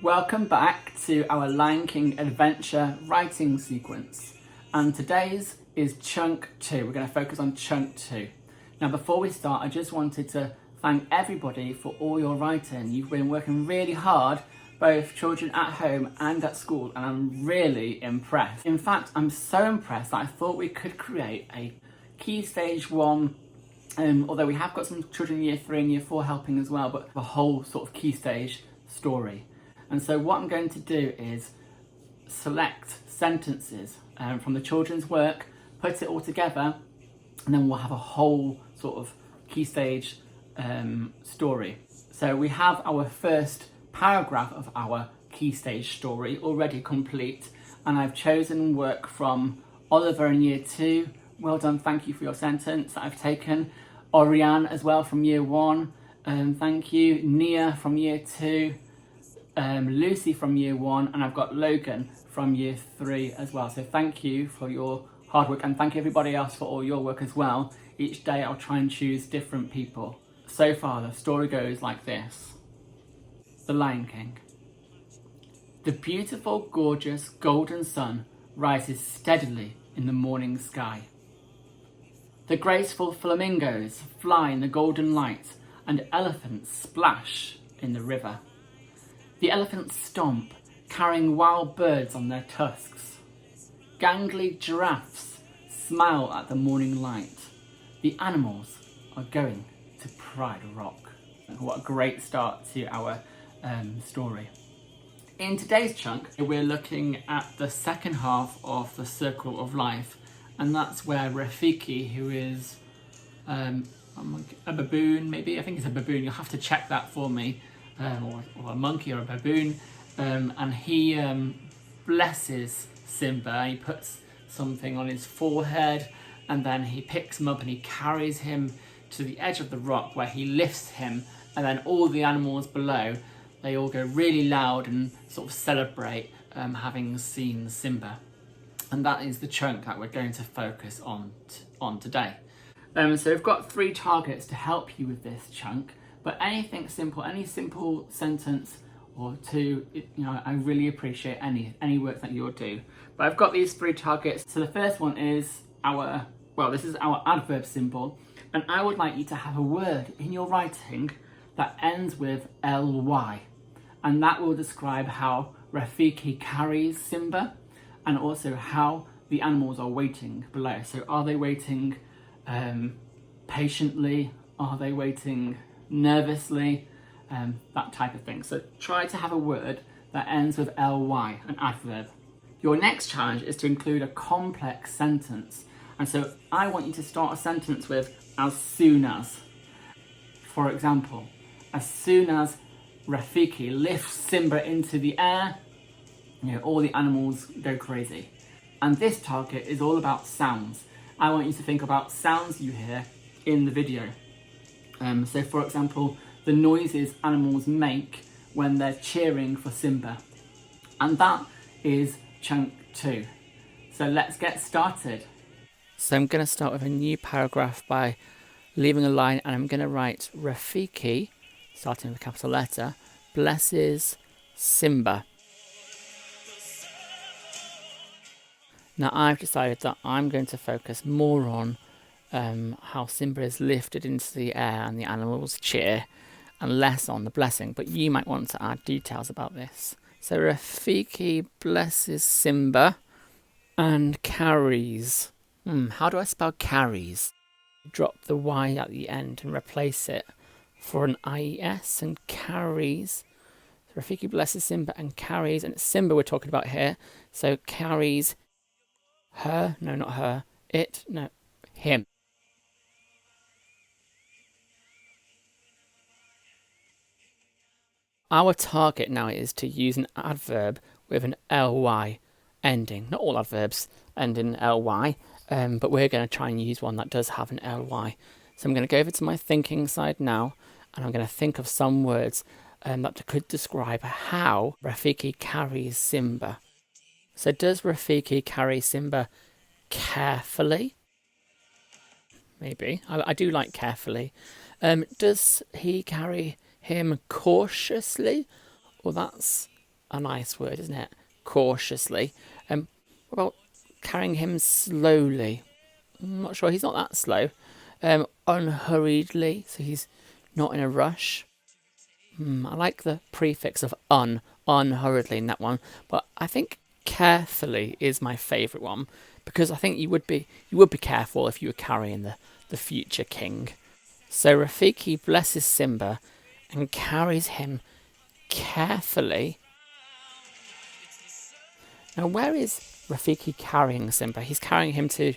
Welcome back to our Lion King adventure writing sequence, and today's is chunk 2. We're going to focus on chunk 2. Now before we start, I just wanted to thank everybody for all your writing. You've been working really hard, both children at home and at school, and I'm really impressed. In fact, I'm so impressed that I thought we could create a Key Stage 1, although we have got some children in Year 3 and Year 4 helping as well, but a whole sort of Key Stage story. And so what I'm going to do is select sentences from the children's work, put it all together, and then we'll have a whole sort of Key Stage story. So we have our first paragraph of our Key Stage story already complete, and I've chosen work from Oliver in Year 2. Well done, thank you for your sentence that I've taken. Oriane as well from Year 1, thank you. Nia from Year 2. Lucy from Year 1, and I've got Logan from Year 3 as well. So thank you for your hard work, and thank everybody else for all your work as well. Each day I'll try and choose different people. So far the story goes like this. The Lion King. The beautiful, gorgeous, golden sun rises steadily in the morning sky. The graceful flamingos fly in the golden light, and elephants splash in the river. The elephants stomp, carrying wild birds on their tusks. Gangly giraffes smile at the morning light. The animals are going to Pride Rock. What a great start to our story. In today's chunk, we're looking at the second half of the Circle of Life, and that's where Rafiki, who is a baboon, maybe? I think it's a baboon, you'll have to check that for me. Or a monkey or a baboon, and he blesses Simba. He puts something on his forehead, and then he picks him up and he carries him to the edge of the rock where he lifts him, and then all the animals below, they all go really loud and sort of celebrate having seen Simba. And that is the chunk that we're going to focus on today. So we've got 3 targets to help you with this chunk. But anything simple, any simple sentence or 2, I really appreciate any work that you'll do. But I've got these 3 targets. So the first one is this is our adverb symbol. And I would like you to have a word in your writing that ends with ly. And that will describe how Rafiki carries Simba, and also how the animals are waiting below. So are they waiting patiently? Are they waiting nervously, that type of thing. So try to have a word that ends with ly, an adverb. Your next challenge is to include a complex sentence. And so I want you to start a sentence with as soon as. For example, as soon as Rafiki lifts Simba into the air, all the animals go crazy. And this target is all about sounds. I want you to think about sounds you hear in the video. So for example, the noises animals make when they're cheering for Simba. And that is chunk 2. So let's get started. So I'm going to start with a new paragraph by leaving a line, and I'm going to write Rafiki, starting with a capital letter, blesses Simba. Now I've decided that I'm going to focus more on how Simba is lifted into the air and the animals cheer, and less on the blessing, but you might want to add details about this. So Rafiki blesses Simba and carries. How do I spell carries? Drop the Y at the end and replace it for an IES, and carries. So Rafiki blesses Simba and carries, and it's Simba we're talking about here, so carries her, no not her, it, no, him. Our target now is to use an adverb with an ly ending. Not all adverbs end in ly, but we're going to try and use one that does have an ly. So I'm going to go over to my thinking side now, and I'm going to think of some words that could describe how Rafiki carries Simba. So does Rafiki carry Simba carefully? Maybe. I do like carefully. Does he carry him cautiously? Well, that's a nice word, isn't it? Cautiously. What about carrying him slowly? I'm not sure. He's not that slow. Unhurriedly, so he's not in a rush. I like the prefix of unhurriedly in that one, but I think carefully is my favourite one because I think you would be careful if you were carrying the future king. So Rafiki blesses Simba and carries him carefully. Now, where is Rafiki carrying Simba? He's carrying him to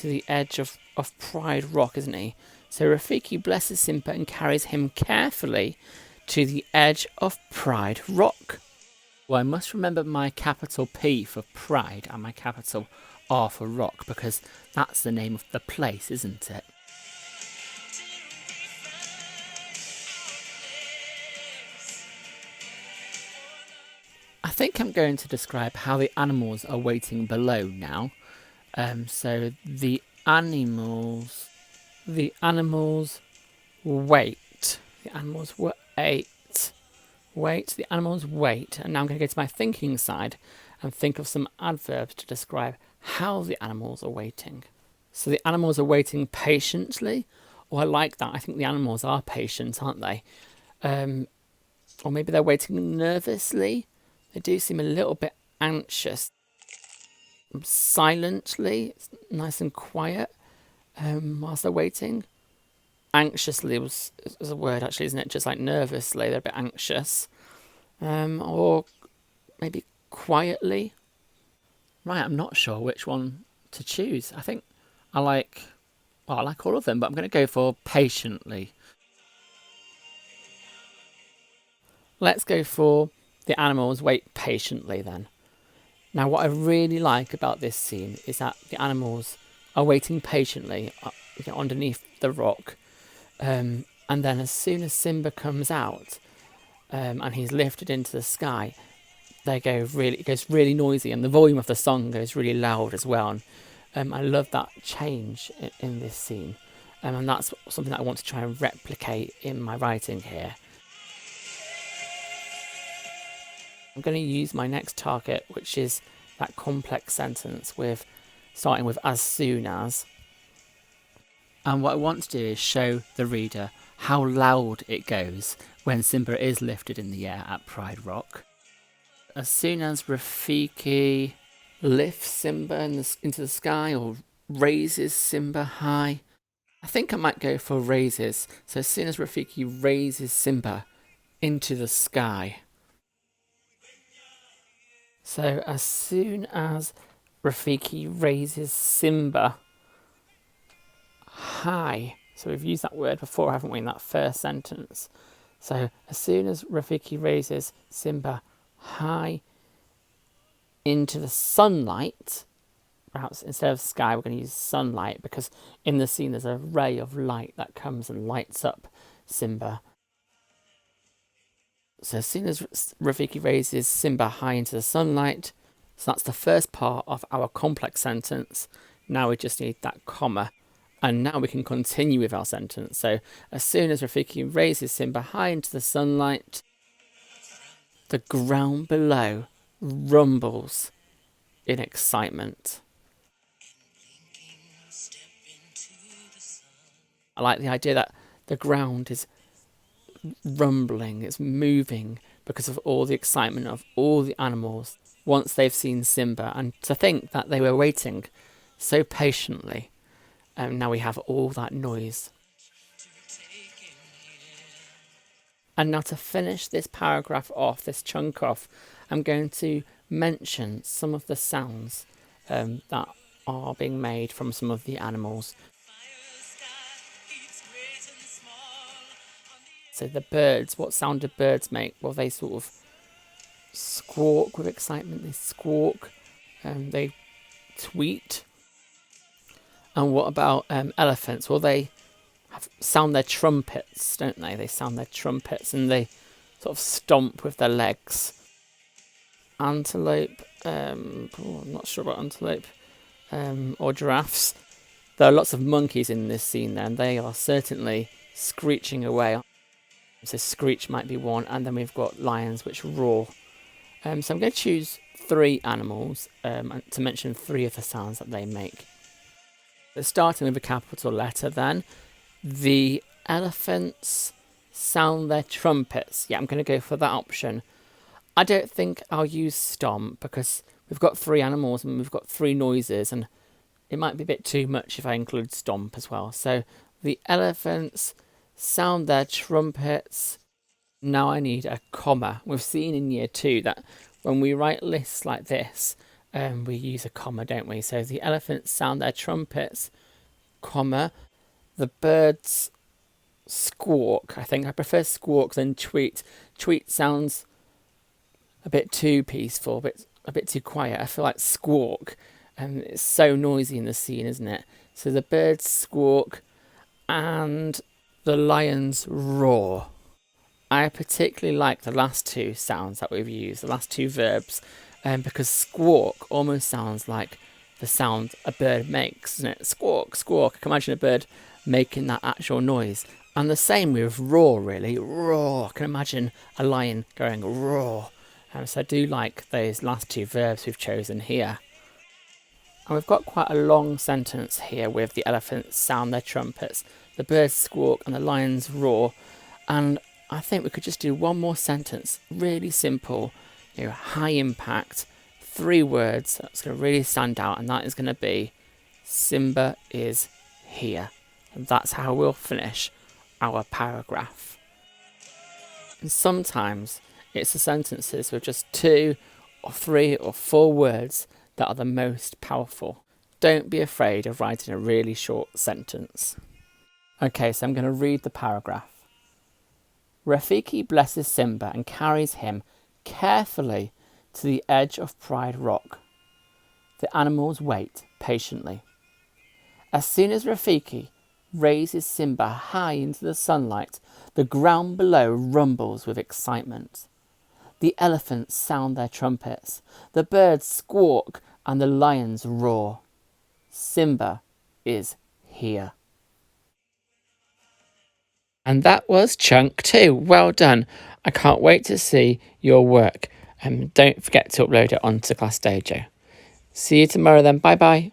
the edge of Pride Rock, isn't he? So Rafiki blesses Simba and carries him carefully to the edge of Pride Rock. Well, I must remember my capital P for Pride and my capital R for Rock because that's the name of the place, isn't it? I think I'm going to describe how the animals are waiting below now. So the animals wait. The animals wait. The animals wait. And now I'm going to go to my thinking side and think of some adverbs to describe how the animals are waiting. So the animals are waiting patiently. Oh, I like that. I think the animals are patient, aren't they? Or maybe they're waiting nervously. They do seem a little bit anxious. Silently, it's nice and quiet whilst they're waiting. Anxiously is a word, actually, isn't it? Just like nervously, they're a bit anxious. Or maybe quietly. Right, I'm not sure which one to choose. I think I like all of them, but I'm going to go for patiently. Let's go for the animals wait patiently then. Now, what I really like about this scene is that the animals are waiting patiently underneath the rock. And then as soon as Simba comes out and he's lifted into the sky, it goes really noisy and the volume of the song goes really loud as well. And I love that change in this scene. And that's something that I want to try and replicate in my writing here. I'm going to use my next target, which is that complex sentence starting with as soon as. And what I want to do is show the reader how loud it goes when Simba is lifted in the air at Pride Rock. As soon as Rafiki lifts Simba into the sky or raises Simba high, I think I might go for raises. So as soon as Rafiki raises Simba into the sky. So as soon as Rafiki raises Simba high. So we've used that word before, haven't we, in that first sentence. So as soon as Rafiki raises Simba high into the sunlight, perhaps instead of sky we're going to use sunlight because in the scene there's a ray of light that comes and lights up Simba. So as soon as Rafiki raises Simba high into the sunlight, so that's the first part of our complex sentence. Now we just need that comma. And now we can continue with our sentence. So as soon as Rafiki raises Simba high into the sunlight, the ground below rumbles in excitement. I like the idea that the ground is rumbling, it's moving because of all the excitement of all the animals once they've seen Simba, and to think that they were waiting so patiently. Now we have all that noise. And now to finish this paragraph off, this chunk off, I'm going to mention some of the sounds that are being made from some of the animals. So the birds, what sound do birds make? Well, they sort of squawk with excitement, they squawk, they tweet. And what about elephants? Well, they sound their trumpets, don't they? They sound their trumpets and they sort of stomp with their legs. Antelope, I'm not sure about antelope, or giraffes. There are lots of monkeys in this scene there, and they are certainly screeching away. So screech might be one, and then we've got lions which roar. So I'm going to choose 3 animals to mention 3 of the sounds that they make. So starting with a capital letter then, the elephants sound their trumpets. Yeah, I'm going to go for that option. I don't think I'll use stomp because we've got 3 animals and we've got 3 noises, and it might be a bit too much if I include stomp as well. So the elephants sound their trumpets. Now I need a comma. We've seen in year 2 that when we write lists like this, we use a comma, don't we? So the elephants sound their trumpets, comma. The birds squawk. I think I prefer squawk than tweet. Tweet sounds a bit too peaceful, a bit too quiet. I feel like squawk, and it's so noisy in the scene, isn't it? So the birds squawk and the lions roar. I particularly like the last 2 sounds that we've used, the last 2 verbs, because squawk almost sounds like the sound a bird makes, doesn't it? Squawk, squawk. I can imagine a bird making that actual noise. And the same with roar, really. Roar. I can imagine a lion going roar. So I do like those last 2 verbs we've chosen here. And we've got quite a long sentence here with the elephants sound their trumpets, the birds squawk and the lions roar. And I think we could just do one more sentence, really simple, high impact, 3 words that's going to really stand out, and that is going to be Simba is here. And that's how we'll finish our paragraph. And sometimes it's the sentences with just 2 or 3 or 4 words that are the most powerful. Don't be afraid of writing a really short sentence. Okay, so I'm going to read the paragraph. Rafiki blesses Simba and carries him carefully to the edge of Pride Rock. The animals wait patiently. As soon as Rafiki raises Simba high into the sunlight, the ground below rumbles with excitement. The elephants sound their trumpets, the birds squawk and the lions roar. Simba is here. And that was chunk 2. Well done. I can't wait to see your work. Don't forget to upload it onto Class Dojo. See you tomorrow then. Bye bye.